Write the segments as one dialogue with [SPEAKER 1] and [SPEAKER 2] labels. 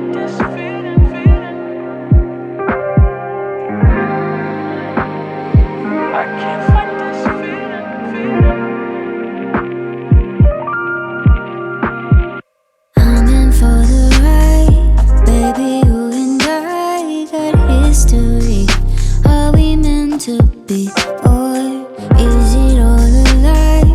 [SPEAKER 1] fight this feeling, I can't fight this feeling.
[SPEAKER 2] I'm in for the ride, baby. You and I got history. Are we meant to be, or is it all a lie?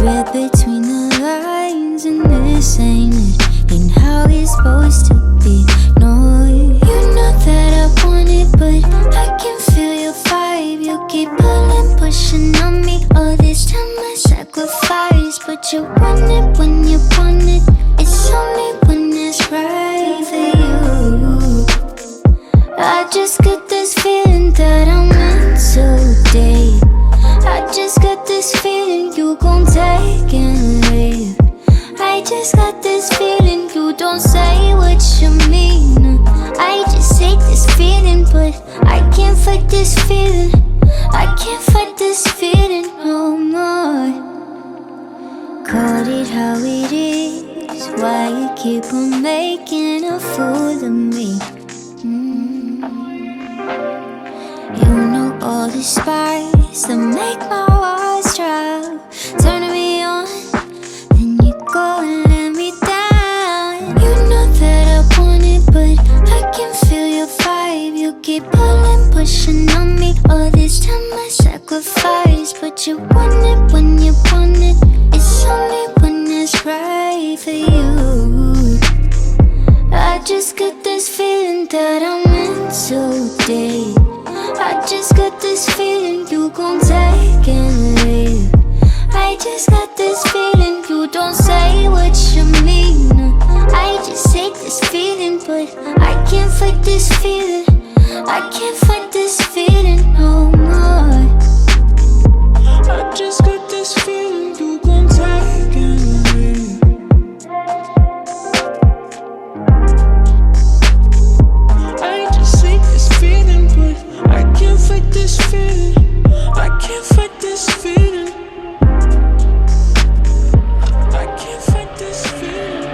[SPEAKER 2] Read between the lines, and this ain't it. Ain't how it's supposed to be. No, you know that I want it, but I can feel your vibe. You keep pulling, pushing on me. All this time I sacrifice, but you want it when you want it. It's only when it's right for you. I just got this feeling that I'm meant to date. I just got this feeling you gon' take and leave. I just got this feeling you don't say what you mean. I just hate this feeling, but I can't fight this feeling. I can't fight this feeling no more. Call it how it is. Why you keep on making a fool of me? You know all the spice that make my walls drop. Turning me on, then you go and let me down. You know that I want it, but I can feel your vibe. You keep pulling, pushing on me. All this time I sacrifice, but you want it when you want it. It's only when it's right for you. I just got this feeling that I'm meant to date. I just got this feeling you gon' take and leave. I just got this feeling you don't say what you mean. I just hate this feeling, but I can't fight this feeling. I can't fight this feeling no more.
[SPEAKER 1] I just got this feeling you gon' take and leave. I just hate this feeling, but I can't fight this feeling. I can't fight this feeling. I can't fight this feeling.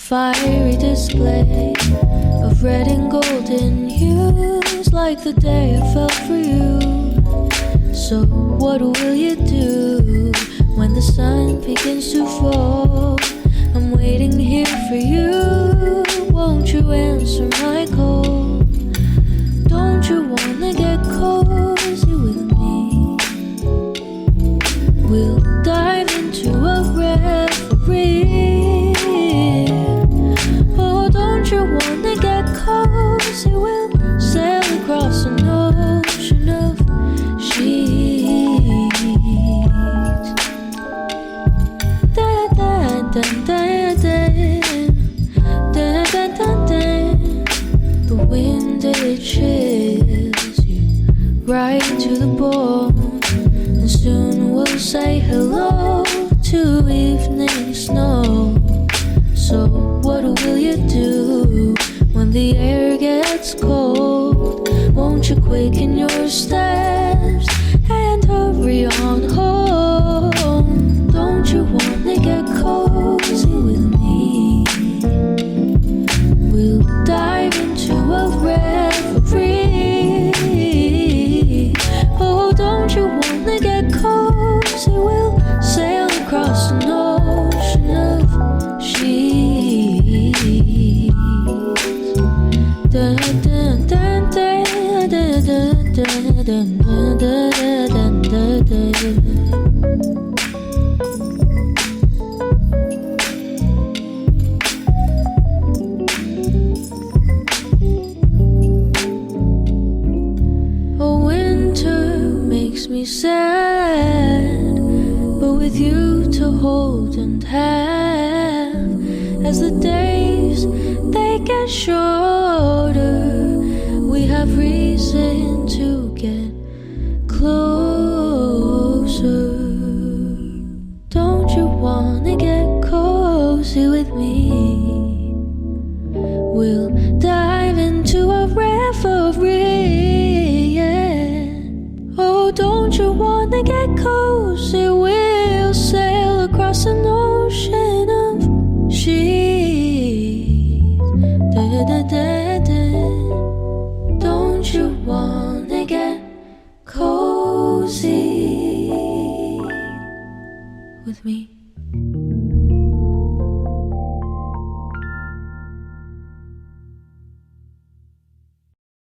[SPEAKER 2] fiery display of red and golden hues, like the day I fell for you. So what will you do when the sun begins to fall? I'm waiting here for you. Won't you answer my call? Don't you wanna get cozy with me? We'll dive into a reverie. Oh, don't you wanna get cozy? We'll sail across an ocean of sheets. Da da da da da da da da da. The wind, it chills you right to the bone, and soon we'll say hello to evening snow. So what will you do when the air gets cold? Won't you quicken your steps and hurry on home? Don't you wanna get cozy with me? We'll dive into a reverie. Oh, don't you wanna get cozy? We'll sail across an ocean of sheets. Da da da da da da da da da da da da. Me sad, but with you to hold and have, as the days they get shorter, we have reason to get closer. Don't you wanna get cozy with me? We'll dive into a reverie, yeah. Oh, don't you wanna get cozy? We'll sail across an ocean of sheets. Da da da da. Don't you wanna get cozy with me?